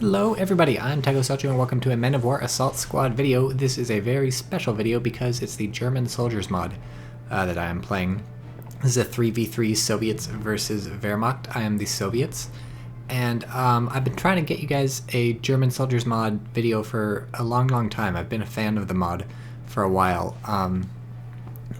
Hello everybody, I'm TychoCelchuuu and welcome to a Men of War Assault Squad video. This is a very special video because it's the German Soldiers mod that I am playing. This is a 3v3 Soviets versus Wehrmacht. I am the Soviets. And I've been trying to get you guys a German Soldiers mod video for a long time. I've been a fan of the mod for a while.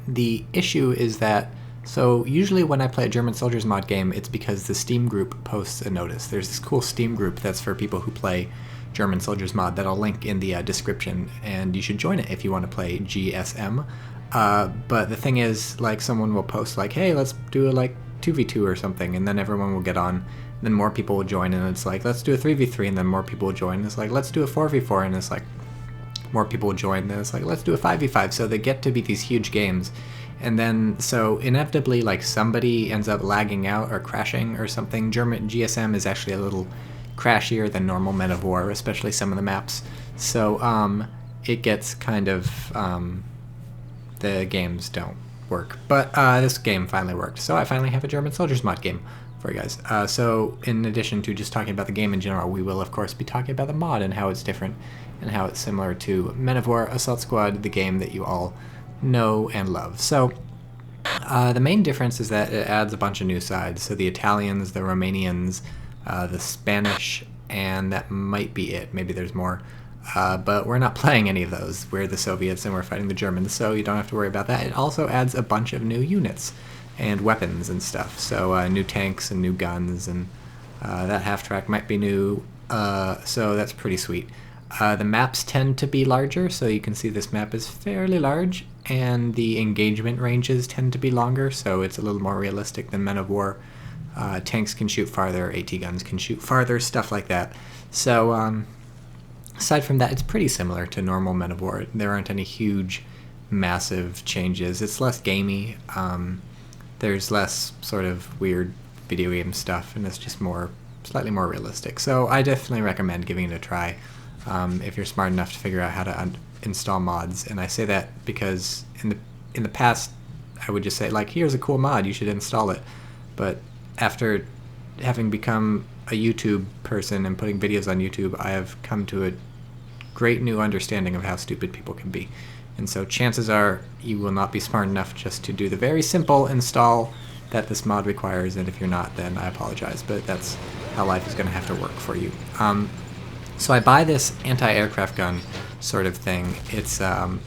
The issue is that so usually when I play a German Soldiers mod game, it's because the Steam group posts a notice. There's this cool Steam group that's for people who play German Soldiers mod that I'll link in the description, and you should join it if you want to play GSM. But the thing is, like, someone will post like, hey, let's do a 2v2 or something, and then everyone will get on, and then more people will join, and it's like, let's do a 3v3, and then more people will join, and it's like, let's do a 4v4, and it's like, more people will join, and then it's like, let's do a 5v5, so they get to be these huge games. And then, so inevitably, like, somebody ends up lagging out or crashing or something. German GSM is actually a little crashier than normal Men of War, especially some of the maps. So it gets kind of, the games don't work. But this game finally worked. So I finally have a German Soldiers mod game for you guys. So in addition to just talking about the game in general, we will of course be talking about the mod and how it's different and how it's similar to Men of War Assault Squad, the game that you all know and love. So the main difference is that it adds a bunch of new sides. So the Italians, the Romanians, the Spanish, and that might be it. Maybe there's more. But we're not playing any of those. We're the Soviets and we're fighting the Germans, so you don't have to worry about that. It also adds a bunch of new units and weapons and stuff. So new tanks and new guns, and that half-track might be new, so that's pretty sweet. The maps tend to be larger, so you can see this map is fairly large, and the engagement ranges tend to be longer, so it's a little more realistic than Men of War. Tanks can shoot farther, AT guns can shoot farther, stuff like that. So aside from that, it's pretty similar to normal Men of War. There aren't any huge, massive changes. It's less gamey. There's less sort of weird video game stuff, and it's just slightly more realistic. So I definitely recommend giving it a try. If you're smart enough to figure out how to install mods. And I say that because in the past I would just say, like, here's a cool mod, you should install it. But after having become a YouTube person and putting videos on YouTube, I have come to a great new understanding of how stupid people can be. And so chances are you will not be smart enough just to do the very simple install that this mod requires, and if you're not, then I apologize, but that's how life is going to have to work for you. So I buy this anti-aircraft gun sort of thing. It's a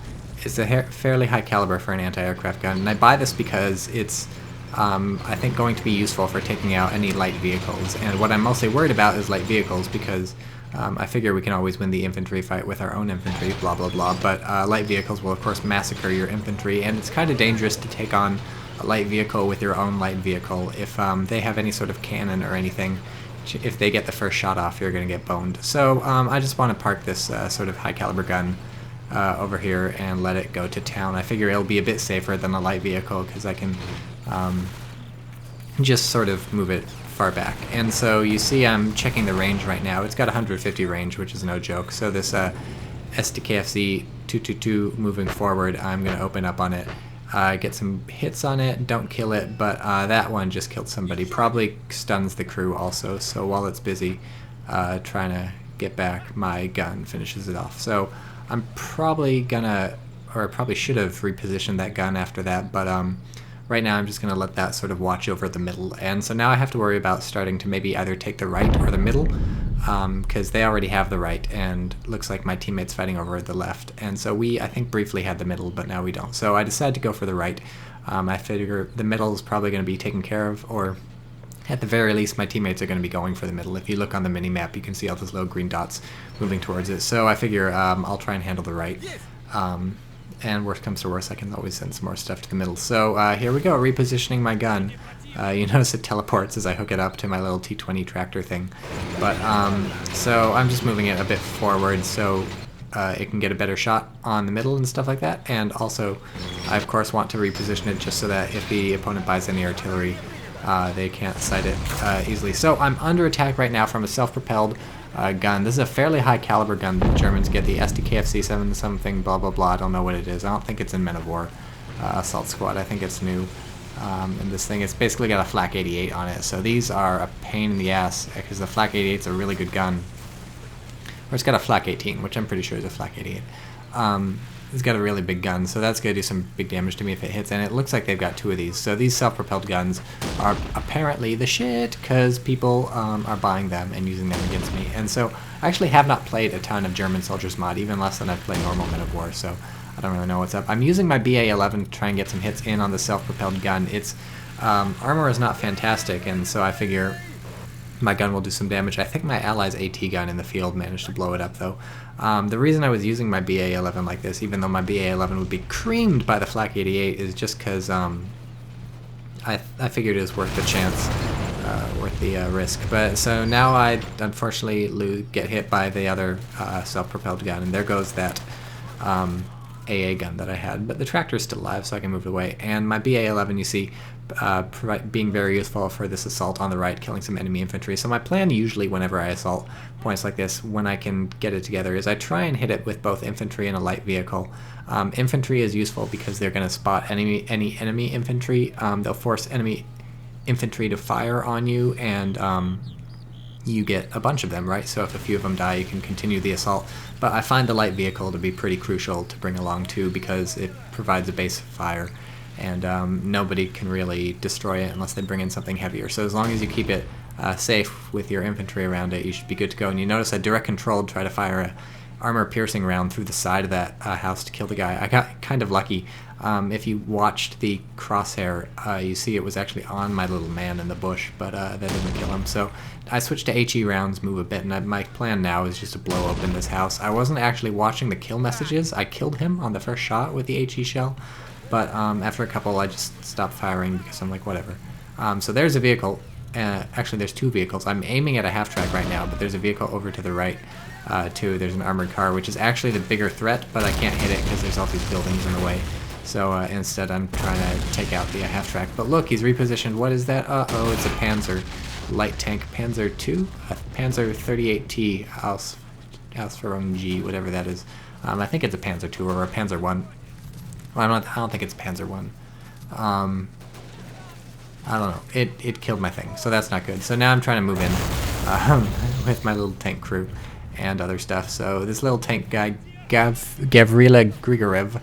fairly high caliber for an anti-aircraft gun, and I buy this because it's, I think, going to be useful for taking out any light vehicles. And what I'm mostly worried about is light vehicles, because I figure we can always win the infantry fight with our own infantry, blah blah blah, but light vehicles will of course massacre your infantry, and it's kind of dangerous to take on a light vehicle with your own light vehicle. If they have any sort of cannon or anything, if they get the first shot off, you're going to get boned. So I just want to park this sort of high caliber gun over here and let it go to town. I figure it'll be a bit safer than a light vehicle because I can just sort of move it far back. And so you see I'm checking the range right now. It's got 150 range, which is no joke. So this SDKFZ 222 moving forward, I'm going to open up on it. Get some hits on it, don't kill it, but that one just killed somebody. Probably stuns the crew also, so while it's busy trying to get back, my gun finishes it off. So I'm probably gonna, or I probably should have repositioned that gun after that, but right now I'm just gonna let that sort of watch over the middle. And so now I have to worry about starting to maybe either take the right or the middle, because they already have the right, and looks like my teammate's fighting over the left. And so we, I think, briefly had the middle, but now we don't. So I decided to go for the right. I figure the middle is probably going to be taken care of, or at the very least my teammates are going to be going for the middle. If you look on the mini-map, you can see all those little green dots moving towards it. So I figure I'll try and handle the right. And worst comes to worst, I can always send some more stuff to the middle. So here we go, repositioning my gun. You notice it teleports as I hook it up to my little T20 tractor thing. But so I'm just moving it a bit forward so it can get a better shot on the middle and stuff like that. And also, I of course want to reposition it just so that if the opponent buys any artillery, they can't sight it easily. So I'm under attack right now from a self-propelled gun. This is a fairly high caliber gun that the Germans get, the SDKFC 7 something, blah blah blah, I don't know what it is. I don't think it's in Men of War Assault Squad, I think it's new. And this thing, it's basically got a Flak 88 on it, so these are a pain in the ass, because the Flak 88 is a really good gun. Or it's got a flak 18, which I'm pretty sure is a flak 88. It's got a really big gun, so that's going to do some big damage to me if it hits, and it looks like they've got 2 of these. So these self-propelled guns are apparently the shit, because people are buying them and using them against me. And so I actually have not played a ton of German Soldiers mod, even less than I've played normal Men of War, so I don't really know what's up. I'm using my BA-11 to try and get some hits in on the self-propelled gun. Its armor is not fantastic, and so I figure my gun will do some damage. I think my ally's AT gun in the field managed to blow it up, though. The reason I was using my BA-11 like this, even though my BA-11 would be creamed by the flak 88, is just because I figured it was worth the chance, worth the risk. But so now I unfortunately get hit by the other self-propelled gun, and there goes that AA gun that I had. But the tractor's still alive, so I can move it away. And my BA-11, you see, being very useful for this assault on the right, killing some enemy infantry. So my plan usually whenever I assault points like this, when I can get it together, is I try and hit it with both infantry and a light vehicle. Infantry is useful because they're going to spot any enemy infantry. They'll force enemy infantry to fire on you, and you get a bunch of them, right? So if a few of them die, you can continue the assault. But I find the light vehicle to be pretty crucial to bring along too, because it provides a base of fire, and nobody can really destroy it unless they bring in something heavier. So as long as you keep it safe with your infantry around it, you should be good to go. And you notice I direct controlled try to fire a armor-piercing round through the side of that house to kill the guy. I got kind of lucky. If you watched the crosshair, you see it was actually on my little man in the bush, but that didn't kill him. So I switched to HE rounds, move a bit, and my plan now is just to blow open this house. I wasn't actually watching the kill messages. I killed him on the first shot with the HE shell, but after a couple I just stopped firing because I'm like, whatever. So there's a vehicle. Actually, there's 2 vehicles. I'm aiming at a half-track right now, but there's a vehicle over to the right, too. There's an armored car, which is actually the bigger threat, but I can't hit it because there's all these buildings in the way. So instead I'm trying to take out the half-track. But look, he's repositioned. What is that? Uh-oh, it's a Panzer light tank. Panzer II? Panzer 38T, Ausführung G, whatever that is. I think it's a Panzer II or a Panzer I. Well, I don't think it's Panzer I. I don't know. It killed my thing, so that's not good. So now I'm trying to move in with my little tank crew and other stuff. So this little tank guy, Gavrila Grigorev,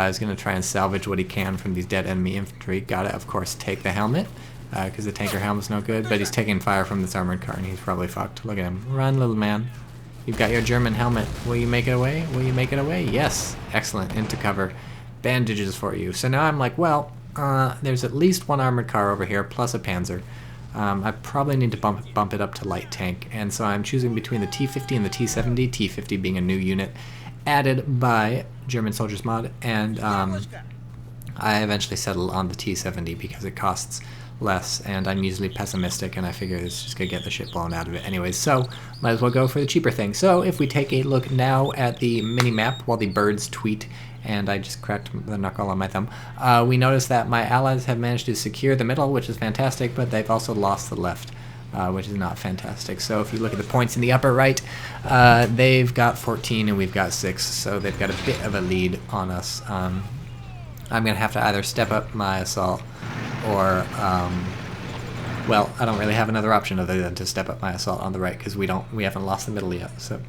is going to try and salvage what he can from these dead enemy infantry. Gotta, of course, take the helmet, because the tanker helmet's no good, but he's taking fire from this armored car, and he's probably fucked. Look at him. Run, little man. You've got your German helmet. Will you make it away? Will you make it away? Yes. Excellent. Into cover. Bandages for you. So now I'm like, well, there's at least 1 armored car over here, plus a Panzer. I probably need to bump it up to light tank, and so I'm choosing between the T50 and the T70, T50 being a new unit added by German Soldiers mod, and I eventually settled on the T70 because it costs less, and I'm usually pessimistic, and I figure it's just gonna get the shit blown out of it anyways, so might as well go for the cheaper thing. So if we take a look now at the mini-map while the birds tweet, and I just cracked the knuckle on my thumb, we notice that my allies have managed to secure the middle, which is fantastic, but they've also lost the left, which is not fantastic. So if you look at the points in the upper right, they've got 14 and we've got 6, so they've got a bit of a lead on us. I'm going to have to either step up my assault or, well, I don't really have another option other than to step up my assault on the right, because we haven't lost the middle yet, so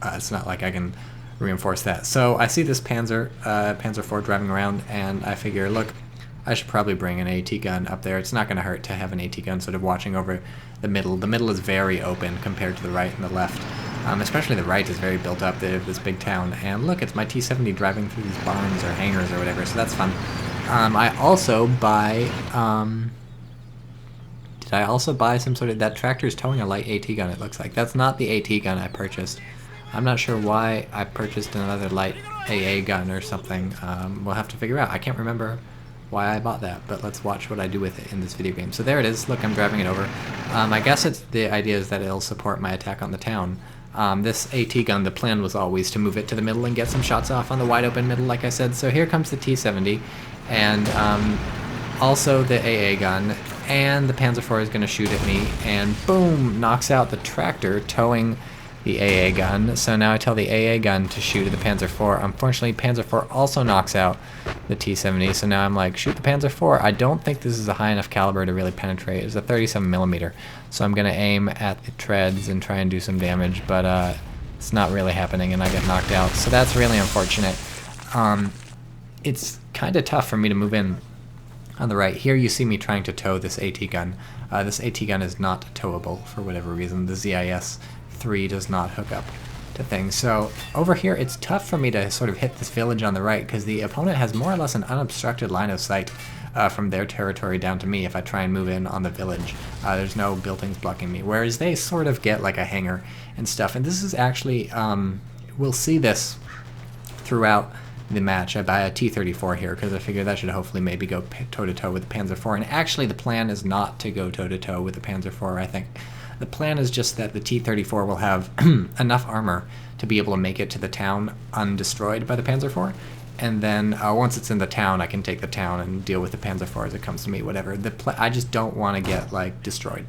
it's not like I can reinforce that. So I see this Panzer IV driving around, and I figure, look, I should probably bring an AT gun up there. It's not going to hurt to have an AT gun sort of watching over the middle. The middle is very open compared to the right and the left. Especially the right is very built up. They have this big town. And look, it's my T-70 driving through these barns or hangars or whatever, so that's fun. I also buy... did I also buy some sort of... That tractor's towing a light AT gun, it looks like. That's not the AT gun I purchased. I'm not sure why I purchased another light AA gun or something. We'll have to figure out. I can't remember why I bought that, but let's watch what I do with it in this video game. So there it is. Look, I'm driving it over. I guess the idea is that it'll support my attack on the town. This AT gun, the plan was always to move it to the middle and get some shots off on the wide open middle, like I said. So here comes the T-70, and also the AA gun, and the Panzer IV is going to shoot at me, and boom, knocks out the tractor towing the AA gun. So now I tell the AA gun to shoot at the Panzer IV. Unfortunately, Panzer IV also knocks out the T-70, so now I'm like, shoot the Panzer IV. I don't think this is a high enough caliber to really penetrate. It's a 37mm, so I'm going to aim at the treads and try and do some damage, but it's not really happening, and I get knocked out. So that's really unfortunate. It's kind of tough for me to move in on the right. Here you see me trying to tow this AT gun. This AT gun is not towable for whatever reason. The ZIS 3 does not hook up to things. So over here it's tough for me to sort of hit this village on the right because the opponent has more or less an unobstructed line of sight from their territory down to me if I try and move in on the village. There's no buildings blocking me, whereas they sort of get like a hangar and stuff. And this is actually, we'll see this throughout the match. I buy a T-34 here because I figure that should hopefully maybe go toe-to-toe with the Panzer IV. And actually the plan is not to go toe-to-toe with the Panzer IV, I think. The plan is just that the T-34 will have enough armor to be able to make it to the town undestroyed by the Panzer IV. And then once it's in the town, I can take the town and deal with the Panzer IV as it comes to me, whatever. I just don't want to get like destroyed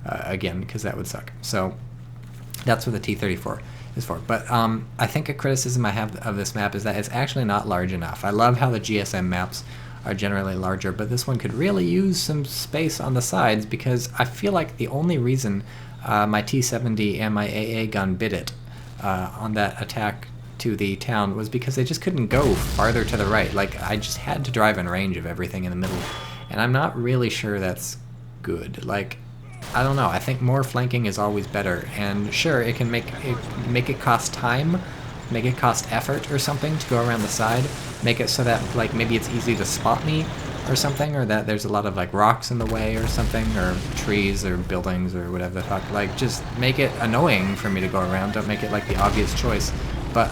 again, because that would suck. So that's what the T-34 is for. But I think a criticism I have of this map is that it's actually not large enough. I love how the GSM maps are generally larger, but this one could really use some space on the sides, because I feel like the only reason my T-70 and my AA gun bit it on that attack to the town was because they just couldn't go farther to the right. Like, I just had to drive in range of everything in the middle, and I'm not really sure that's good. Like, I don't know, I think more flanking is always better, and sure, it can make it cost time, make it cost effort or something to go around the side, make it so that like maybe it's easy to spot me or something, or that there's a lot of like rocks in the way or something, or trees or buildings or whatever the fuck. Like, just make it annoying for me to go around, don't make it like the obvious choice. But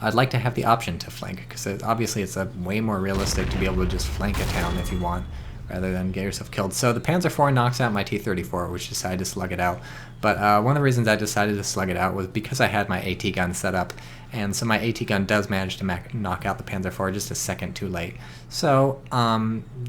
I'd like to have the option to flank, because obviously it's way more realistic to be able to just flank a town if you want, rather than get yourself killed. So the Panzer IV knocks out my T-34, which decided to slug it out. But one of the reasons I decided to slug it out was because I had my AT gun set up, and so my AT gun does manage to knock out the Panzer IV just a second too late. So,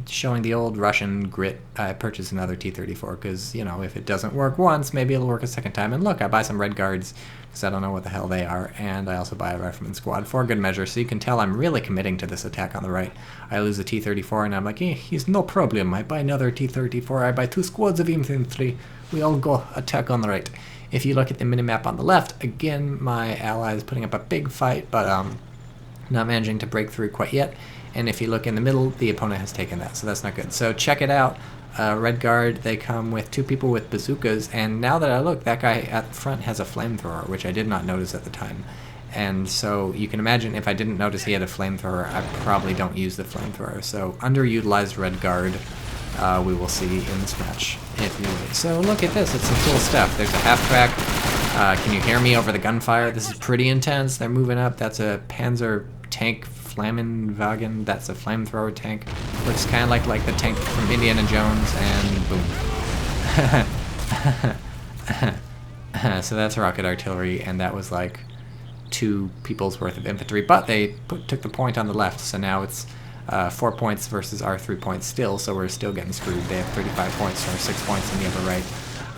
showing the old Russian grit, I purchased another T-34, because, you know, if it doesn't work once, maybe it'll work a second time. And look, I buy some Red Guards, because I don't know what the hell they are, and I also buy a Rifleman Squad for good measure, so you can tell I'm really committing to this attack on the right. I lose the T-34, and I'm like, he's no problem. I buy another T-34, I buy 2 squads of infantry. We all go attack on the right. If you look at the minimap on the left, again, my ally is putting up a big fight, but not managing to break through quite yet. And if you look in the middle, the opponent has taken that, so that's not good. So check it out. Red Guard, they come with 2 people with bazookas, and now that I look, that guy at the front has a flamethrower, which I did not notice at the time. And so you can imagine if I didn't notice he had a flamethrower, I probably don't use the flamethrower. So underutilized Red Guard, we will see in this match. So look at this, it's some cool stuff. There's a half-track. Can you hear me over the gunfire? This is pretty intense. They're moving up. That's a Panzer tank Flammenwagen. That's a flamethrower tank. Looks kind of like the tank from Indiana Jones, and boom. So that's rocket artillery, and that was like 2 people's worth of infantry. But they took the point on the left, so now it's 4 points versus our 3 points still, so we're still getting screwed. They have 35 points or 6 points in the upper right.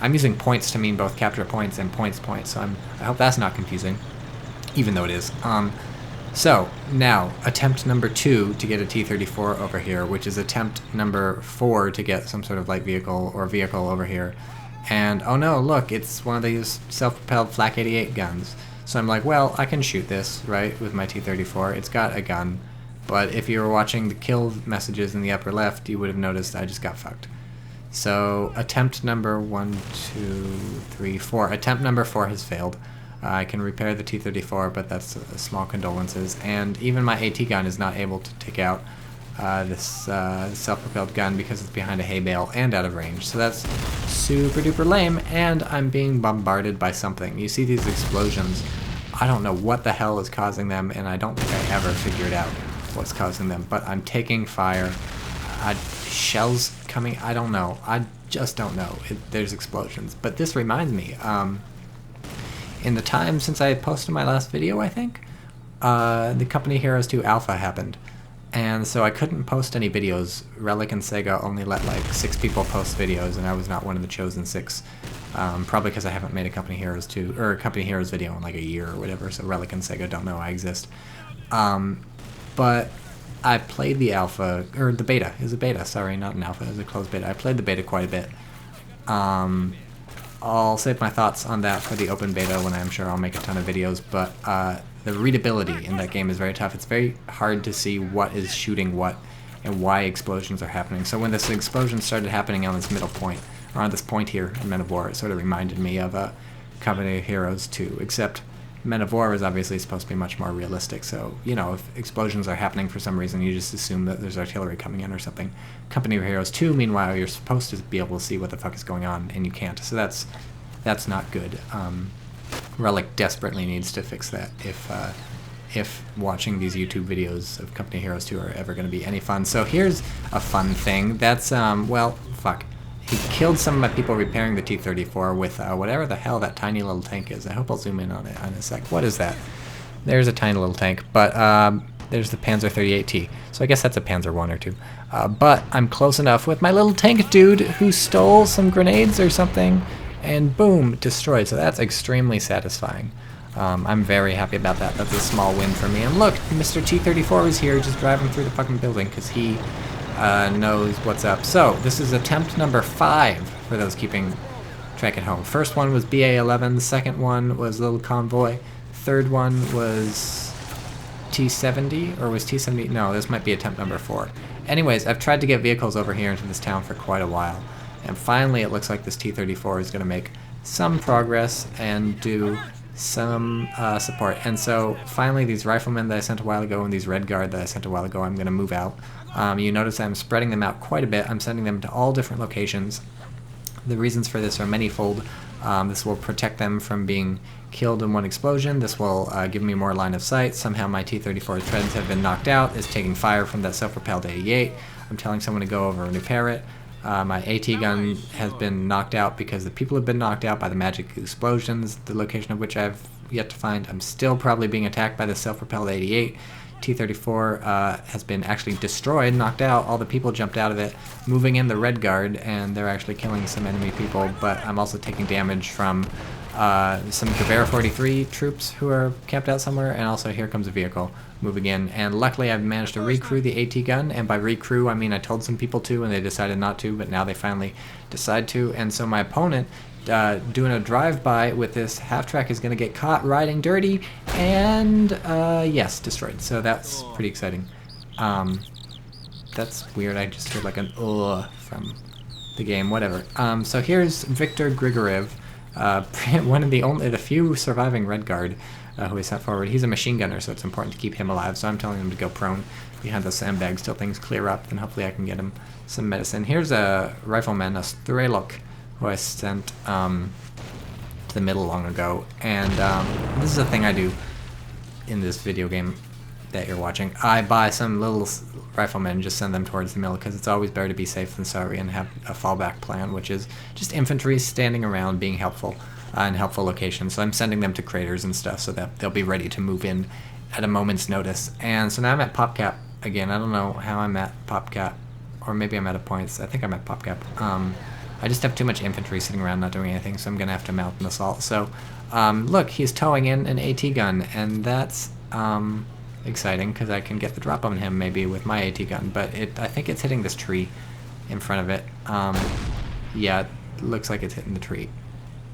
I'm using points to mean both capture points and points, so I hope that's not confusing, even though it is. So, now, attempt number 2 to get a T-34 over here, which is attempt number 4 to get some sort of light vehicle or vehicle over here. And, oh no, look, it's one of these self-propelled Flak 88 guns. So I'm like, well, I can shoot this, right, with my T-34. It's got a gun. But if you were watching the kill messages in the upper left, you would have noticed I just got fucked. So, attempt number 1, 2, 3, 4. Attempt number 4 has failed. I can repair the T-34, but that's small condolences. And even my AT gun is not able to take out this self-propelled gun because it's behind a hay bale and out of range. So that's super duper lame, and I'm being bombarded by something. You see these explosions. I don't know what the hell is causing them, and I don't think I ever figured out what's causing them, but I'm taking fire. Shells coming, I don't know. I just don't know. There's explosions. But this reminds me, in the time since I posted my last video, I think, the Company Heroes 2 Alpha happened. And so I couldn't post any videos. Relic and Sega only let like 6 people post videos, and I was not one of the chosen 6. Probably because I haven't made a Company Heroes 2 or a Company Heroes video in like a year or whatever, so Relic and Sega don't know I exist. But I played the alpha, or the beta. It was a beta, sorry, not an alpha, it was a closed beta. I played the beta quite a bit. I'll save my thoughts on that for the open beta when I'm sure I'll make a ton of videos, but the readability in that game is very tough. It's very hard to see what is shooting what and why explosions are happening. So when this explosion started happening on this middle point, or on this point here in Men of War, it sort of reminded me of Company of Heroes 2, except Men of War is obviously supposed to be much more realistic, so, you know, if explosions are happening for some reason, you just assume that there's artillery coming in or something. Company of Heroes 2, meanwhile, you're supposed to be able to see what the fuck is going on, and you can't, so that's not good. Relic desperately needs to fix that if watching these YouTube videos of Company of Heroes 2 are ever going to be any fun. So here's a fun thing. That's, well, fuck. He killed some of my people repairing the T-34 with whatever the hell that tiny little tank is. I hope I'll zoom in on it in a sec. What is that? There's a tiny little tank, but there's the Panzer 38T. So I guess that's a Panzer 1 or 2. But I'm close enough with my little tank dude who stole some grenades or something, and boom, destroyed. So that's extremely satisfying. I'm very happy about that. That's a small win for me. And look, Mr. T-34 is here just driving through the fucking building because he knows what's up. So this is attempt number 5 for those keeping track at home. First one was BA-11, the second one was Little Convoy, third one was T-70, or was T-70? No, this might be attempt number 4. Anyways, I've tried to get vehicles over here into this town for quite a while, and finally it looks like this T-34 is going to make some progress and do some support. And so finally these riflemen that I sent a while ago and these Red Guard that I sent a while ago, I'm going to move out. You notice I'm spreading them out quite a bit. I'm sending them to all different locations. The reasons for this are manyfold. This will protect them from being killed in one explosion. This will give me more line of sight. Somehow my T-34 treads have been knocked out. It's taking fire from that self-propelled 88. I'm telling someone to go over and repair it. My AT gun has been knocked out because the people have been knocked out by the magic explosions, the location of which I've yet to find. I'm still probably being attacked by the self-propelled 88. T-34 has been actually destroyed, knocked out. All the people jumped out of it, moving in the Red Guard, and they're actually killing some enemy people, but I'm also taking damage from some Gewehr 43 troops who are camped out somewhere, and also here comes a vehicle moving in. And luckily I've managed to recrew the AT gun, and by recrew I mean I told some people to and they decided not to, but now they finally decide to. And so my opponent doing a drive-by with this half-track is going to get caught riding dirty, and yes, destroyed. So that's pretty exciting. That's weird, I just heard like an from the game, whatever. So here's Viktor Grigorev, one of the few surviving Red Guard who is sent forward. He's a machine gunner, so it's important to keep him alive, so I'm telling him to go prone behind the sandbags till things clear up, and hopefully I can get him some medicine. Here's a rifleman, a Strelok, who I sent to the middle long ago, and this is a thing I do in this video game that you're watching. I buy some little riflemen and just send them towards the middle, because it's always better to be safe than sorry and have a fallback plan, which is just infantry standing around being helpful in helpful locations. So I'm sending them to craters and stuff so that they'll be ready to move in at a moment's notice. And so now I'm at PopCap again. I don't know how I'm at PopCap, or maybe I'm out of points. I think I'm at PopCap. I just have too much infantry sitting around not doing anything, so I'm going to have to mount an assault. So, look, he's towing in an AT gun, and that's exciting, because I can get the drop on him maybe with my AT gun, but I think it's hitting this tree in front of it. Yeah, it looks like it's hitting the tree.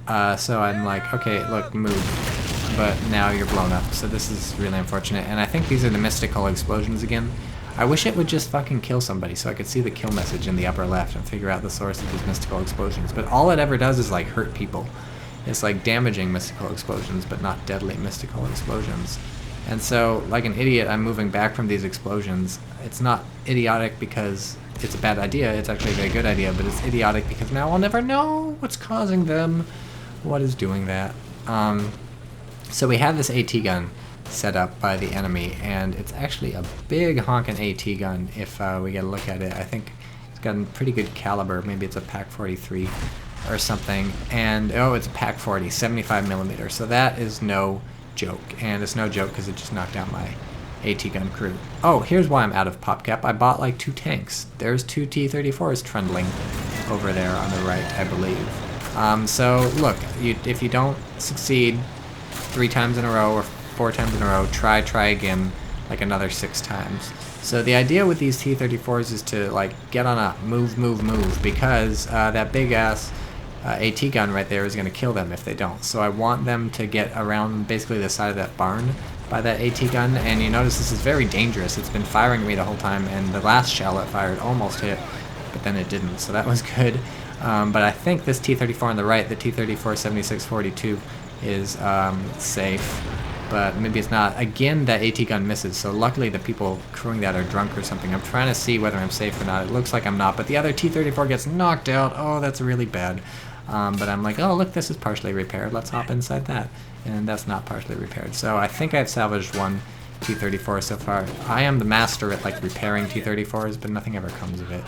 So I'm like, okay, look, move. But now you're blown up, so this is really unfortunate. And I think these are the mystical explosions again. I wish it would just fucking kill somebody so I could see the kill message in the upper left and figure out the source of these mystical explosions. But all it ever does is like hurt people. It's like damaging mystical explosions, but not deadly mystical explosions. And so, like an idiot, I'm moving back from these explosions. It's not idiotic because it's a bad idea, it's actually a very good idea, but it's idiotic because now I'll never know what's causing them, what is doing that. So we have this AT gun set up by the enemy, and it's actually a big honkin' AT gun if we get a look at it. I think it's got a pretty good caliber. Maybe it's a Pak 43 or something, and oh, it's a Pak 40, 75mm, so that is no joke, and it's no joke because it just knocked out my AT gun crew. Oh, here's why I'm out of PopCap. I bought like 2 tanks. There's 2 T-34s trundling over there on the right, I believe. So look, if you don't succeed 3 times in a row or 4 times in a row, try again like another 6 times. So the idea with these T-34s is to like get on up, move, because that big ass AT gun right there is going to kill them if they don't. So I want them to get around basically the side of that barn by that AT gun, and you notice this is very dangerous. It's been firing at me the whole time, and the last shell it fired almost hit, but then it didn't, so that was good. But I think this T-34 on the right, the T-34 7642, is safe, but maybe it's not. Again, that AT gun misses, so luckily the people crewing that are drunk or something. I'm trying to see whether I'm safe or not. It looks like I'm not, but the other T-34 gets knocked out. Oh, that's really bad. But I'm like, oh, look, this is partially repaired. Let's hop inside that. And that's not partially repaired. So I think I've salvaged one T-34 so far. I am the master at, like, repairing T-34s, but nothing ever comes of it.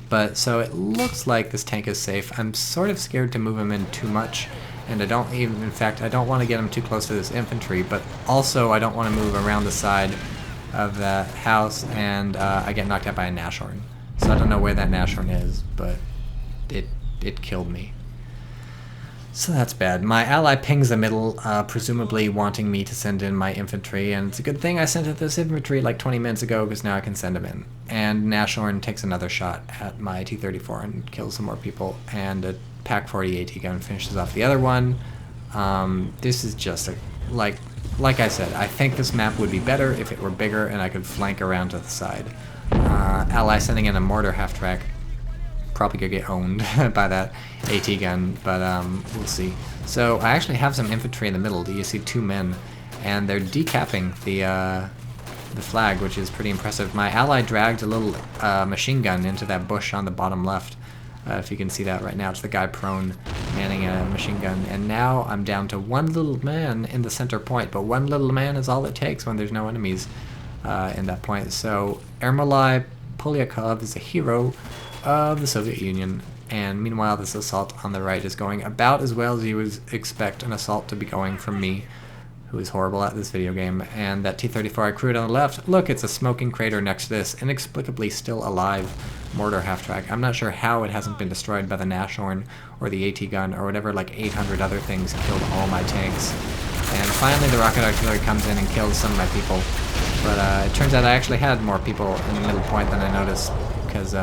But so it looks like this tank is safe. I'm sort of scared to move him in too much. And I don't even, in fact, I don't want to get him too close to this infantry, but also I don't want to move around the side of that house, and I get knocked out by a Nashorn. So I don't know where that Nashorn is, but it killed me. So that's bad. My ally pings the middle, presumably wanting me to send in my infantry, and it's a good thing I sent in this infantry like 20 minutes ago, because now I can send them in. And Nashorn takes another shot at my T-34 and kills some more people, and a Pak-40 AT gun finishes off the other one. This is just like I said, I think this map would be better if it were bigger and I could flank around to the side. Ally sending in a mortar half-track. Probably gonna get owned by that AT gun, but we'll see. So I actually have some infantry in the middle. You see two men, and they're decapping the flag, which is pretty impressive. My ally dragged a little machine gun into that bush on the bottom left. If you can see that right now, it's the guy prone manning a machine gun. And now I'm down to one little man in the center point, but one little man is all it takes when there's no enemies in that point. So Ermolai Polyakov is a hero of the Soviet Union, and meanwhile this assault on the right is going about as well as you would expect an assault to be going from me, who is horrible at this video game. And that T-34 I crewed on the left, look, it's a smoking crater next to this inexplicably still alive mortar half-track. I'm not sure how it hasn't been destroyed by the Nashorn or the AT gun or whatever, like 800 other things killed all my tanks. And finally the rocket artillery comes in and kills some of my people, but it turns out I actually had more people in the middle point than I noticed, because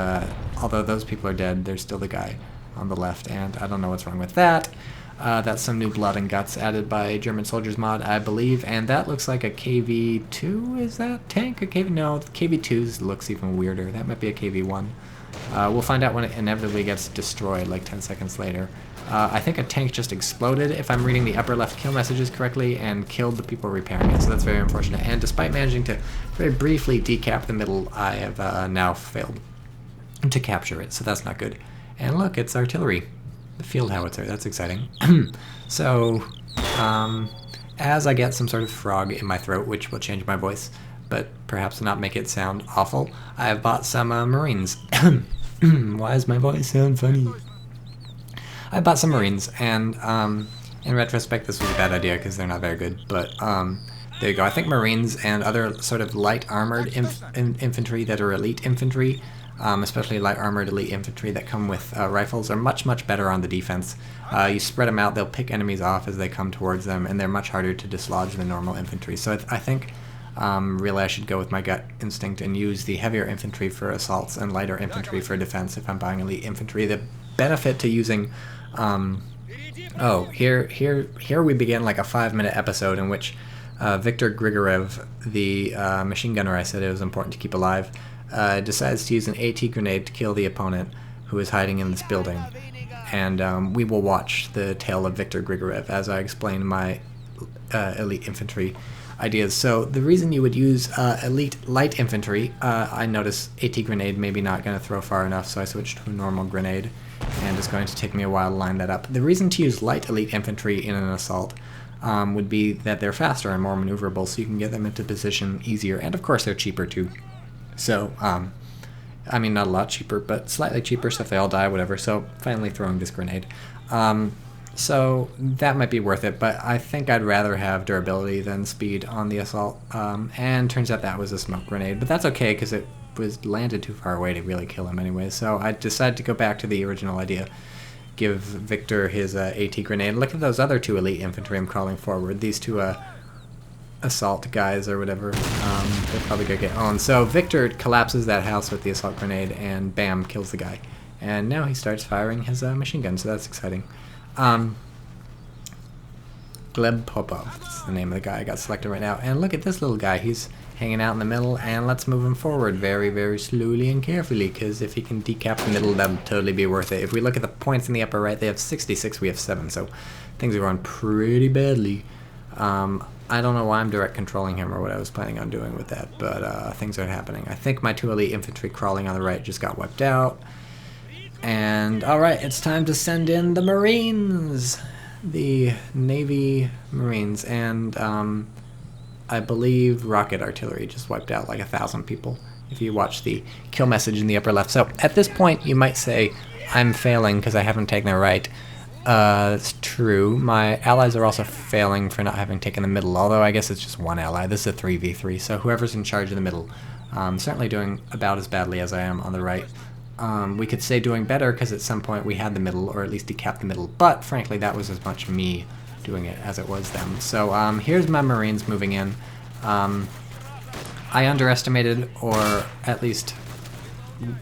although those people are dead, there's still the guy on the left, and I don't know what's wrong with that. That's some new blood and guts added by German Soldiers mod, I believe, and that looks like a KV-2, is that tank? A KV? No, the KV-2's looks even weirder. That might be a KV-1. We'll find out when it inevitably gets destroyed, like 10 seconds later. I think a tank just exploded, if I'm reading the upper left kill messages correctly, and killed the people repairing it, so that's very unfortunate. And despite managing to very briefly decap the middle, I have now failed to capture it, so that's not good. And look, it's artillery. The field howitzer, that's exciting. So, as I get some sort of frog in my throat, which will change my voice, but perhaps not make it sound awful, I have bought some Marines. Why does my voice sound funny? I bought some Marines, and in retrospect this was a bad idea because they're not very good, but there you go. I think Marines and other sort of light armored infantry that are elite infantry, especially light armored elite infantry that come with rifles, are much, much better on the defense. You spread them out, they'll pick enemies off as they come towards them, and they're much harder to dislodge than normal infantry. So I think really I should go with my gut instinct and use the heavier infantry for assaults and lighter infantry for defense if I'm buying elite infantry. The benefit to using... here we begin like a 5-minute episode in which Viktor Grigorev, the machine gunner I said it was important to keep alive, decides to use an AT grenade to kill the opponent who is hiding in this building. And we will watch the tale of Viktor Grigorev as I explain my elite infantry ideas. So the reason you would use elite light infantry, I notice AT grenade maybe not going to throw far enough, so I switched to a normal grenade, and it's going to take me a while to line that up. The reason to use light elite infantry in an assault would be that they're faster and more maneuverable, so you can get them into position easier, and of course they're cheaper too. So, I mean, not a lot cheaper, but slightly cheaper, so if they all die, whatever. So, finally throwing this grenade. So, that might be worth it, but I think I'd rather have durability than speed on the assault. And turns out that was a smoke grenade, but that's okay, because it was landed too far away to really kill him anyway. So, I decided to go back to the original idea. Give Victor his AT grenade. Look at those other two elite infantry I'm crawling forward. These two, assault guys or whatever, they're probably gonna get owned. So Victor collapses that house with the assault grenade and bam, kills the guy. And now he starts firing his machine gun, so that's exciting. Gleb Popov, that's the name of the guy I got selected right now. And look at this little guy, he's hanging out in the middle, and let's move him forward very, very slowly and carefully, because if he can decap the middle, that would totally be worth it. If we look at the points in the upper right, they have 66, we have 7, so things are going pretty badly. I don't know why I'm direct controlling him or what I was planning on doing with that, but things are happening. I think my 2 elite infantry crawling on the right just got wiped out. And alright, it's time to send in the Marines! The Navy Marines, and I believe rocket artillery just wiped out like 1,000 people, if you watch the kill message in the upper left. So at this point you might say I'm failing because I haven't taken the right. It's true. My allies are also failing for not having taken the middle, although I guess it's just one ally. This is a 3v3, so whoever's in charge of the middle, certainly doing about as badly as I am on the right. We could say doing better because at some point we had the middle, or at least decapped the middle, but frankly that was as much me doing it as it was them. So here's my Marines moving in. I underestimated, or at least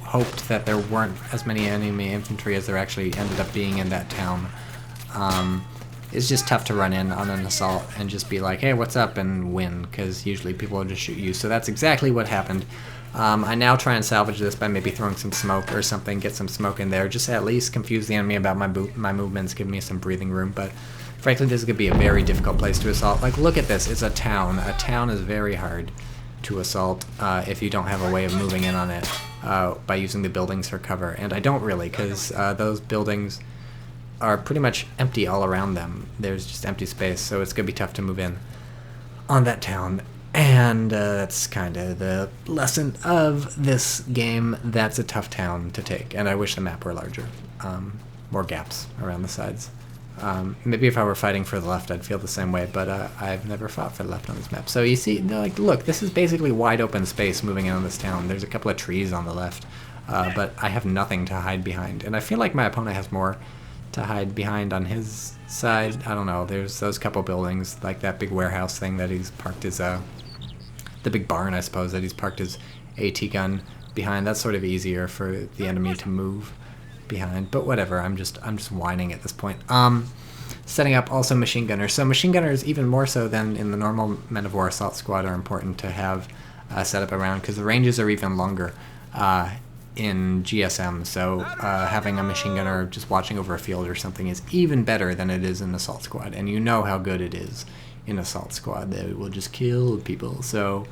hoped that there weren't as many enemy infantry as there actually ended up being in that town. It's just tough to run in on an assault and just be like, hey, what's up, and win, because usually people will just shoot you. So that's exactly what happened. I now try and salvage this by maybe throwing some smoke or something, get some smoke in there, just at least confuse the enemy about my movements, give me some breathing room. But frankly, this is going to be a very difficult place to assault. Like, look at this, it's a town. A town is very hard to assault if you don't have a way of moving in on it by using the buildings for cover. And I don't really, because those buildings are pretty much empty all around them. There's just empty space, so it's going to be tough to move in on that town. And that's kind of the lesson of this game. That's a tough town to take, and I wish the map were larger. More gaps around the sides. Maybe if I were fighting for the left I'd feel the same way, but I've never fought for the left on this map. So you see, like, look, this is basically wide open space moving in on this town. There's a couple of trees on the left, but I have nothing to hide behind. And I feel like my opponent has more to hide behind on his side. I don't know, there's those couple buildings, like that big warehouse thing that he's parked his, the big barn, I suppose, that he's parked his AT gun behind. That's sort of easier for the enemy to move behind, but whatever, I'm just whining at this point. Setting up also machine gunners. So machine gunners, even more so than in the normal Men of War assault squad, are important to have set up around, because the ranges are even longer in GSM, so having a machine gunner just watching over a field or something is even better than it is in assault squad, and you know how good it is in assault squad. They will just kill people. So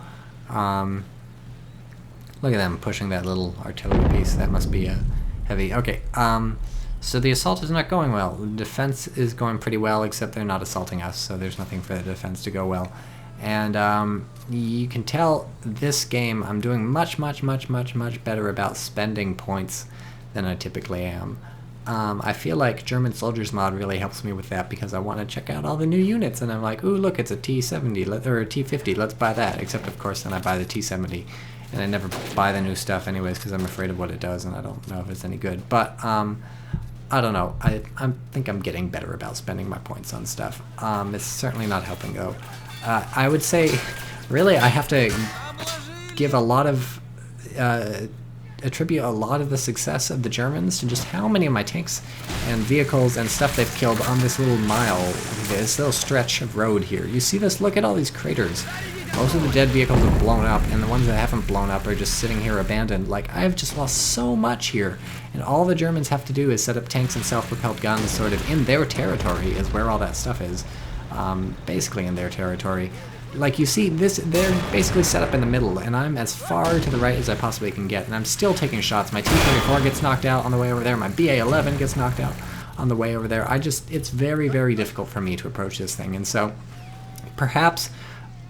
look at them pushing that little artillery piece. That must be heavy. Okay, so the assault is not going well. The defense is going pretty well, except they're not assaulting us, so there's nothing for the defense to go well. And you can tell this game I'm doing much better about spending points than I typically am. I feel like German Soldiers mod really helps me with that, because I want to check out all the new units, and I'm like, ooh, look, it's a T70 or a T50, let's buy that. Except of course then I buy the T70, and I never buy the new stuff anyways because I'm afraid of what it does and I don't know if it's any good. But I don't know, I think I'm getting better about spending my points on stuff. It's certainly not helping though. I would say really I have to give a lot of attribute a lot of the success of the Germans to just how many of my tanks and vehicles and stuff they've killed on this little mile, this little stretch of road here. You see this? Look at all these craters. Most of the dead vehicles have blown up, and the ones that haven't blown up are just sitting here abandoned. Like, I've just lost so much here, and all the Germans have to do is set up tanks and self-propelled guns sort of in their territory is where all that stuff is. Basically in their territory. Like, you see, they're basically set up in the middle, and I'm as far to the right as I possibly can get, and I'm still taking shots. My T-34 gets knocked out on the way over there, my BA-11 gets knocked out on the way over there. It's very difficult for me to approach this thing, and so perhaps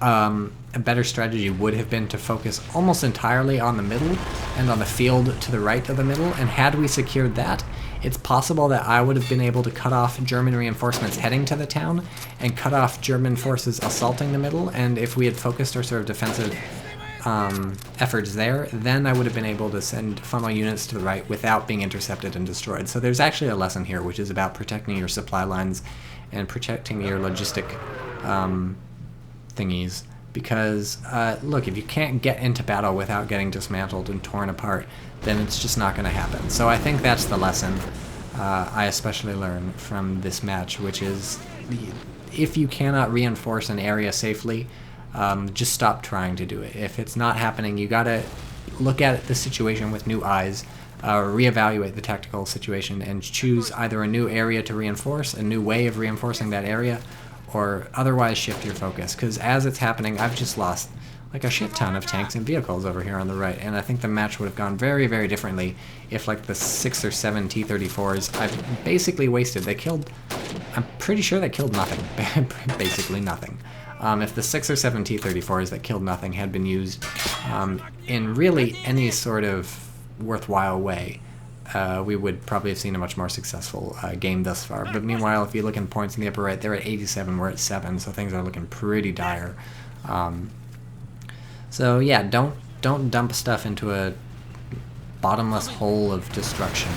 a better strategy would have been to focus almost entirely on the middle and on the field to the right of the middle, and had we secured that, it's possible that I would have been able to cut off German reinforcements heading to the town and cut off German forces assaulting the middle, and if we had focused our sort of defensive efforts there, then I would have been able to send funnel units to the right without being intercepted and destroyed. So there's actually a lesson here, which is about protecting your supply lines and protecting your logistic thingies, because, look, if you can't get into battle without getting dismantled and torn apart, then it's just not going to happen. So I think that's the lesson I especially learned from this match, which is if you cannot reinforce an area safely, just stop trying to do it. If it's not happening, you got to look at the situation with new eyes, reevaluate the tactical situation, and choose either a new area to reinforce, a new way of reinforcing that area, or otherwise shift your focus. Because as it's happening, I've just lost like a shit ton of tanks and vehicles over here on the right, and I think the match would have gone very, very differently if like the 6 or 7 T-34s I've basically wasted. They killed, I'm pretty sure they killed nothing, basically nothing. If the 6 or 7 T-34s that killed nothing had been used in really any sort of worthwhile way, we would probably have seen a much more successful game thus far. But meanwhile, if you look in points in the upper right, they're at 87, we're at 7, so things are looking pretty dire. So yeah, don't dump stuff into a bottomless hole of destruction.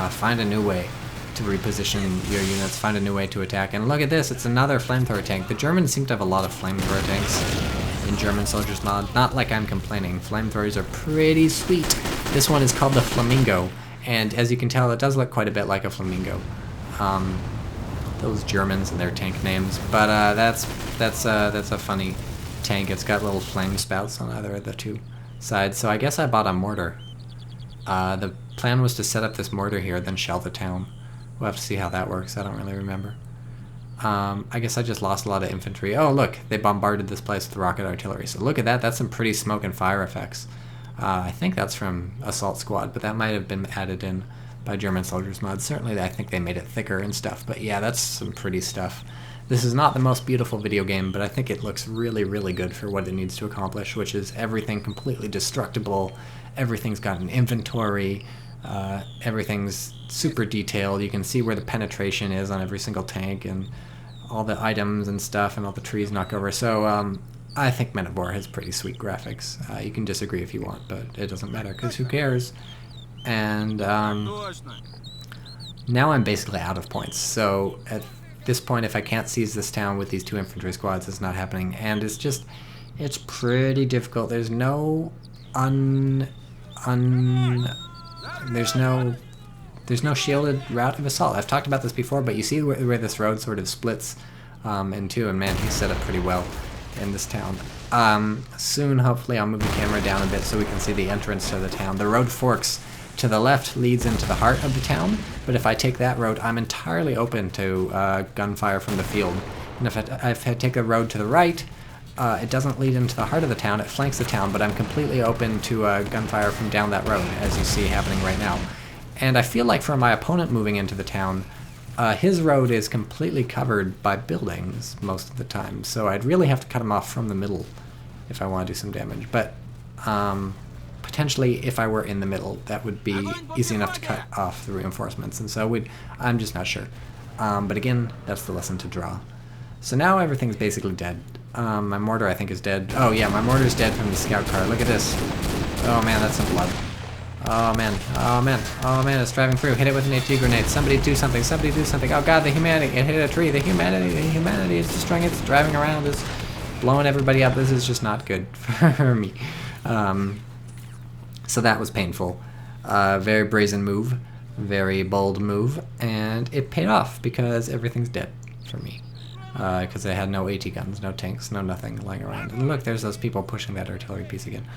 Find a new way to reposition your units, find a new way to attack. And look at this, it's another flamethrower tank. The Germans seem to have a lot of flamethrower tanks in German Soldiers mod. Not like I'm complaining. Flamethrowers are pretty sweet. This one is called the Flamingo, and as you can tell, it does look quite a bit like a flamingo. Those Germans and their tank names, but that's a funny tank. It's got little flame spouts on either of the two sides. So I guess I bought a mortar. The plan was to set up this mortar here, then shell the town. We'll have to see how that works. I don't really remember. I guess I just lost a lot of infantry. Oh, look, they bombarded this place with rocket artillery. So look at that. That's some pretty smoke and fire effects. I think that's from Assault Squad, but that might have been added in by German Soldiers mod. Certainly, I think they made it thicker and stuff. But yeah, that's some pretty stuff. This is not the most beautiful video game, but I think it looks really, really good for what it needs to accomplish, which is everything completely destructible. Everything's got an inventory. Everything's super detailed. You can see where the penetration is on every single tank and all the items and stuff and all the trees knocked over. So I think Men of War has pretty sweet graphics. You can disagree if you want, but it doesn't matter because who cares? And now I'm basically out of points. So at this point, if I can't seize this town with these 2 infantry squads, it's not happening. And it's pretty difficult. There's no there's no shielded route of assault. I've talked about this before, but you see where this road sort of splits in two, and man, he's set up pretty well in this town. Soon, hopefully, I'll move the camera down a bit so we can see the entrance to the town. The road forks to the left, leads into the heart of the town, but if I take that road, I'm entirely open to gunfire from the field. And if I take a road to the right, it doesn't lead into the heart of the town, it flanks the town, but I'm completely open to gunfire from down that road, as you see happening right now. And I feel like for my opponent moving into the town, his road is completely covered by buildings most of the time, so I'd really have to cut him off from the middle if I want to do some damage. But potentially, if I were in the middle, that would be easy enough to cut off the reinforcements, and so I'm just not sure. But again, that's the lesson to draw. So now everything's basically dead. My mortar, I think, is dead. Oh yeah, my mortar's dead from the scout car. Look at this. Oh man, that's some blood. Oh man, oh man, oh man, it's driving through. Hit it with an AT grenade. Somebody do something, somebody do something. Oh god, the humanity, it hit a tree. The humanity is destroying it. It's driving around, it's blowing everybody up. This is just not good for me. So that was painful. Very brazen move, very bold move, and it paid off because everything's dead for me. Because I had no AT guns, no tanks, no nothing lying around. And look, there's those people pushing that artillery piece again.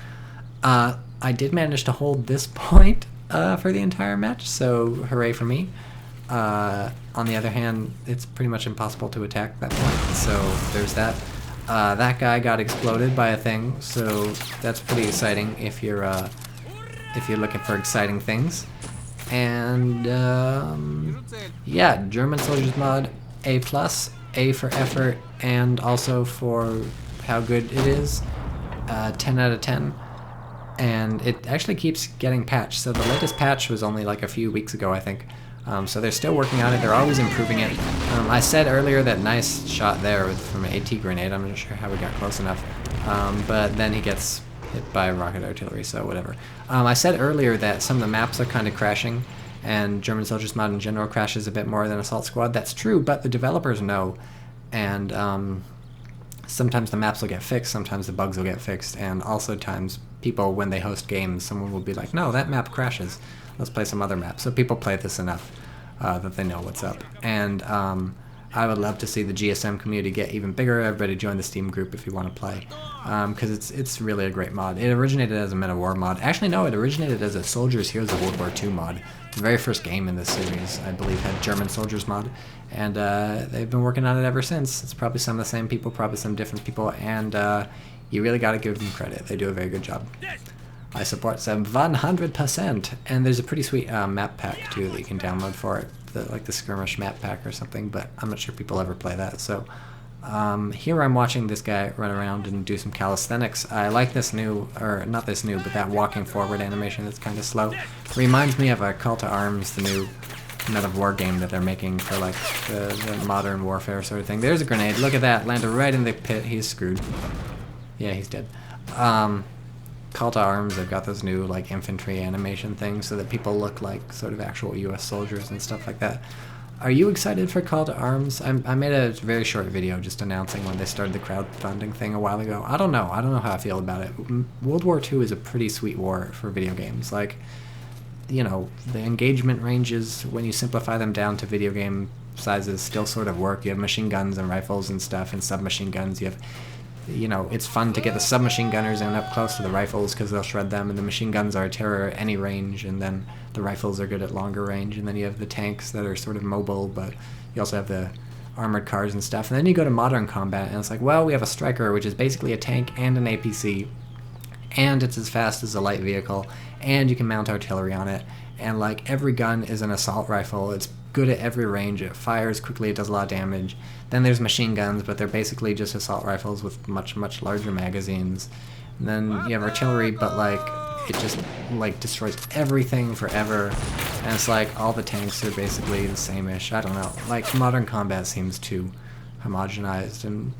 I did manage to hold this point for the entire match, so hooray for me. On the other hand, it's pretty much impossible to attack that point, so there's that. That guy got exploded by a thing, so that's pretty exciting if you're looking for exciting things. And yeah, German Soldiers mod A+, A for effort, and also for how good it is. 10 out of 10. And it actually keeps getting patched. So the latest patch was only like a few weeks ago, I think. So they're still working on it. They're always improving it. I said earlier that nice shot there from an AT grenade. I'm not sure how we got close enough. But then he gets hit by rocket artillery, so whatever. I said earlier that some of the maps are kind of crashing, and German Soldiers mod in general crashes a bit more than Assault Squad. That's true, but the developers know. And sometimes the maps will get fixed, sometimes the bugs will get fixed, and also times people, when they host games, someone will be like, no, that map crashes. Let's play some other map. So people play this enough that they know what's up. And I would love to see the GSM community get even bigger. Everybody join the Steam group if you want to play, because it's really a great mod. It originated as a Men of War mod. Actually, no, it originated as a Soldiers Heroes of World War II mod. The very first game in this series, I believe, had German Soldiers mod, and they've been working on it ever since. It's probably some of the same people, probably some different people, and you really got to give them credit. They do a very good job. I support them 100%, and there's a pretty sweet map pack too that you can download for it, like the skirmish map pack or something, but I'm not sure people ever play that. So here I'm watching this guy run around and do some calisthenics. I like this new, or not this new, but that walking forward animation that's kind of slow. Reminds me of a Call to Arms, the new Men of War game that they're making for like the modern warfare sort of thing. There's a grenade. Look at that. Landed right in the pit. He's screwed. Yeah, he's dead. Call to Arms, they've got those new like infantry animation things so that people look like sort of actual US soldiers and stuff like that. Are you excited for Call to Arms? I made a very short video just announcing when they started the crowdfunding thing a while ago. I don't know how I feel about it. World War II is a pretty sweet war for video games. Like, you know, the engagement ranges, when you simplify them down to video game sizes, still sort of work. You have machine guns and rifles and stuff, and submachine guns. You have, you know, it's fun to get the submachine gunners in up close to the rifles because they'll shred them, and the machine guns are a terror at any range, and then the rifles are good at longer range, and then you have the tanks that are sort of mobile, but you also have the armored cars and stuff. And then you go to modern combat, and it's like, well, we have a striker, which is basically a tank and an APC, and it's as fast as a light vehicle, and you can mount artillery on it, and like every gun is an assault rifle. It's good at every range. It fires quickly. It does a lot of damage. Then there's machine guns, but they're basically just assault rifles with much larger magazines. And then you have artillery, but like it just like destroys everything forever. And it's like all the tanks are basically the same-ish. I don't know. Like modern combat seems too homogenized and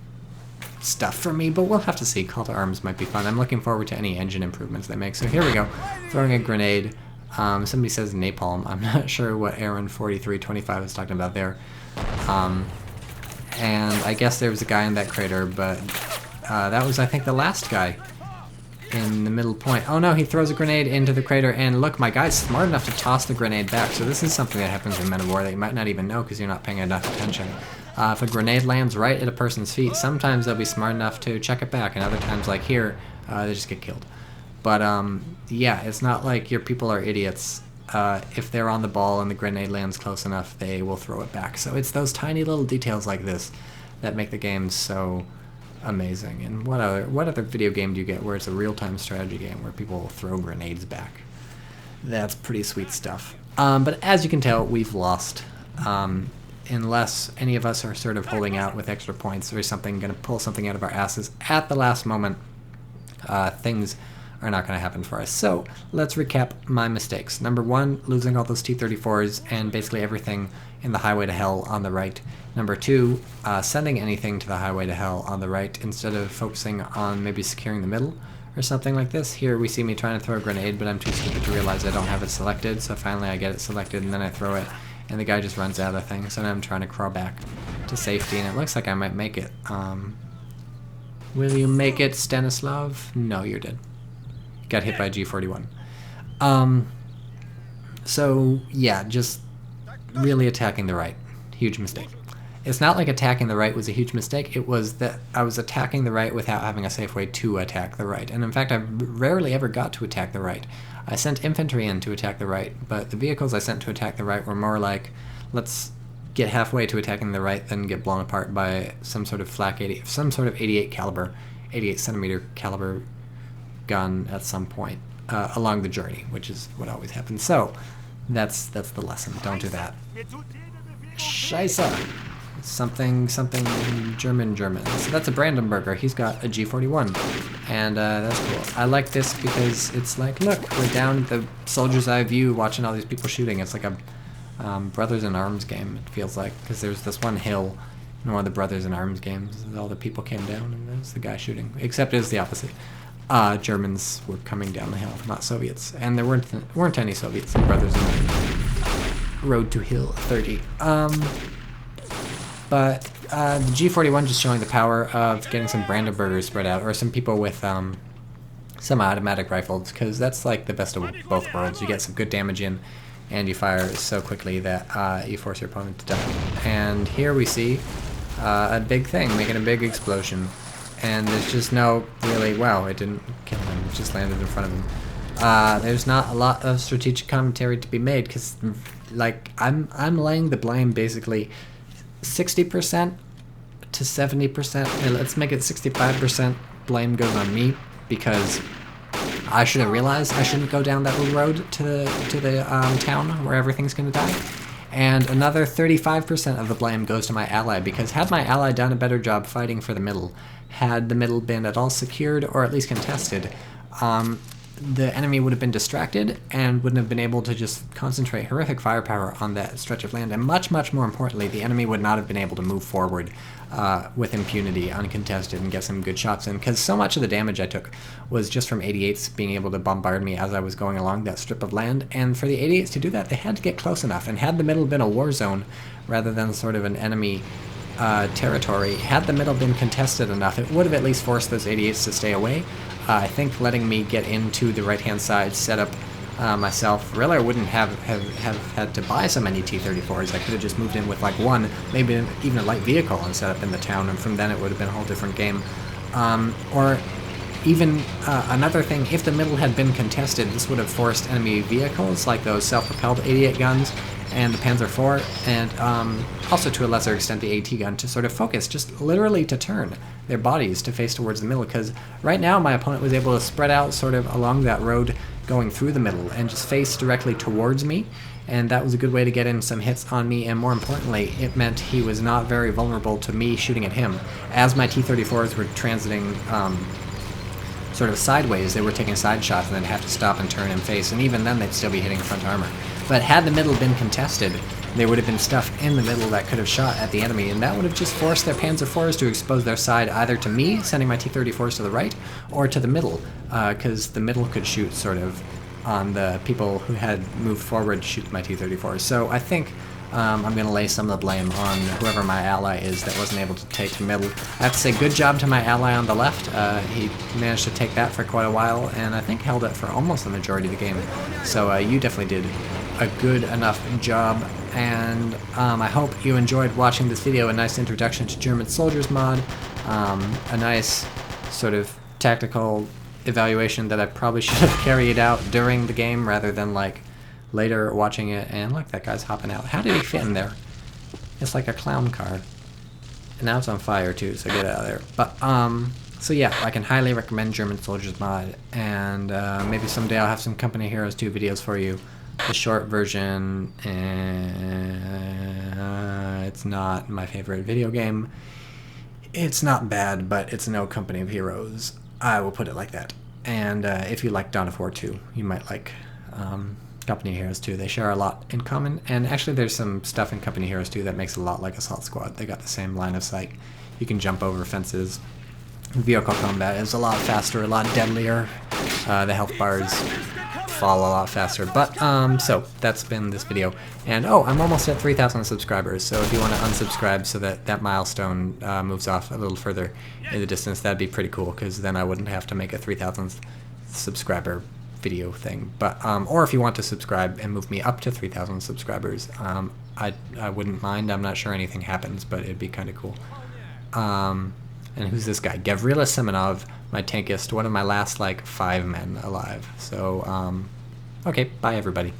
stuff for me, but we'll have to see. Call to Arms might be fun. I'm looking forward to any engine improvements they make. So here we go. Throwing a grenade. Somebody says napalm. I'm not sure what Aaron 4325 is talking about there. And I guess there was a guy in that crater, but that was, I think, the last guy in the middle point. Oh no, he throws a grenade into the crater, and look, my guy's smart enough to toss the grenade back. So this is something that happens in Men of War that you might not even know because you're not paying enough attention. If a grenade lands right at a person's feet, sometimes they'll be smart enough to check it back, and other times, like here, they just get killed. But yeah, it's not like your people are idiots. If they're on the ball and the grenade lands close enough, they will throw it back. So it's those tiny little details like this that make the game so amazing. And what other video game do you get where it's a real-time strategy game where people will throw grenades back? That's pretty sweet stuff. But as you can tell, we've lost. Unless any of us are sort of holding out with extra points or something, going to pull something out of our asses at the last moment, things are not going to happen for us. So let's recap my mistakes. Number one, losing all those T-34s and basically everything in the highway to hell on the right. Number two, sending anything to the highway to hell on the right instead of focusing on maybe securing the middle or something like this. Here we see me trying to throw a grenade, but I'm too stupid to realize I don't have it selected, so finally I get it selected and then I throw it, and the guy just runs out of things, and I'm trying to crawl back to safety, and it looks like I might make it. Will you make it, Stanislav? No, you're dead. Got hit by G41. So yeah, just really attacking the right. Huge mistake. It's not like attacking the right was a huge mistake. It was that I was attacking the right without having a safe way to attack the right. And in fact, I rarely ever got to attack the right. I sent infantry in to attack the right, but the vehicles I sent to attack the right were more like, let's get halfway to attacking the right, then get blown apart by some sort of flak 80, some sort of 88 centimeter caliber gun at some point along the journey, which is what always happens. So that's the lesson. Don't do that. Scheisse. Something German. So that's a Brandenburger. He's got a G41, and that's cool. I like this because it's like, look, we're down at the soldier's eye view watching all these people shooting. It's like a Brothers in Arms game, it feels like, because there's this one hill in one of the Brothers in Arms games. All the people came down, and there's the guy shooting. Except it's the opposite. Germans were coming down the hill, not Soviets, and there weren't any Soviets in Brothers in Arms. Road to Hill 30. But the G41 just showing the power of getting some Brandenburgers spread out, or some people with semi-automatic rifles, because that's like the best of both worlds. You get some good damage in, and you fire so quickly that you force your opponent to die. And here we see a big thing, making a big explosion. And there's just no really, wow, it didn't kill him, it just landed in front of him. There's not a lot of strategic commentary to be made, because like I'm laying the blame basically 60% to 70%. Let's make it 65% blame goes on me, because I should have realized I shouldn't go down that road to the town where everything's gonna die. And another 35% of the blame goes to my ally, because had my ally done a better job fighting for the middle, had the middle been at all secured or at least contested, the enemy would have been distracted and wouldn't have been able to just concentrate horrific firepower on that stretch of land. And much, much more importantly, the enemy would not have been able to move forward with impunity, uncontested, and get some good shots in, because so much of the damage I took was just from 88s being able to bombard me as I was going along that strip of land. And for the 88s to do that, they had to get close enough. And had the middle been a war zone rather than sort of an enemy territory, had the middle been contested enough, it would have at least forced those 88s to stay away. I think letting me get into the right-hand side, set up myself, really I wouldn't have had to buy so many T-34s. I could have just moved in with like one, maybe even a light vehicle, and set up in the town, and from then it would have been a whole different game. Or even another thing, if the middle had been contested, this would have forced enemy vehicles like those self-propelled 88 guns and the Panzer IV, and also to a lesser extent the AT gun, to sort of focus, just literally to turn their bodies to face towards the middle, because right now my opponent was able to spread out sort of along that road going through the middle and just face directly towards me, and that was a good way to get in some hits on me, and more importantly, it meant he was not very vulnerable to me shooting at him. As my T-34s were transiting sort of sideways, they were taking side shots and then have to stop and turn and face, and even then they'd still be hitting front armor. But had the middle been contested, there would have been stuff in the middle that could have shot at the enemy, and that would have just forced their Panzer IVs to expose their side either to me, sending my T-34s to the right, or to the middle, because the middle could shoot sort of on the people who had moved forward to shoot my T-34s. So I think I'm going to lay some of the blame on whoever my ally is that wasn't able to take the middle. I have to say good job to my ally on the left. He managed to take that for quite a while, and I think held it for almost the majority of the game. So you definitely did a good enough job, and I hope you enjoyed watching this video. A nice introduction to German Soldiers mod, a nice sort of tactical evaluation that I probably should have carried out during the game rather than like later watching it. And look, that guy's hopping out. How did he fit in there? It's like a clown car. And now it's on fire too, so get out of there. But so yeah, I can highly recommend German Soldiers mod, and maybe someday I'll have some Company Heroes 2 videos for you. The short version, it's not my favorite video game. It's not bad, but it's no Company of Heroes. I will put it like that. And if you like Dawn of War 2, you might like Company Heroes 2. They share a lot in common, and actually there's some stuff in Company Heroes 2 that makes a lot like Assault Squad. They got the same line of sight. You can jump over fences. Vehicle combat is a lot faster, a lot deadlier. The health bars fall a lot faster. But so that's been this video, and oh, I'm almost at 3,000 subscribers, so if you want to unsubscribe so that that milestone moves off a little further in the distance, that'd be pretty cool, because then I wouldn't have to make a 3,000th subscriber video thing. But or if you want to subscribe and move me up to 3,000 subscribers, I wouldn't mind. I'm not sure anything happens, but it'd be kind of cool. And who's this guy? Gavrila Semenov, my tankist, one of my last like 5 men alive. So okay, bye everybody.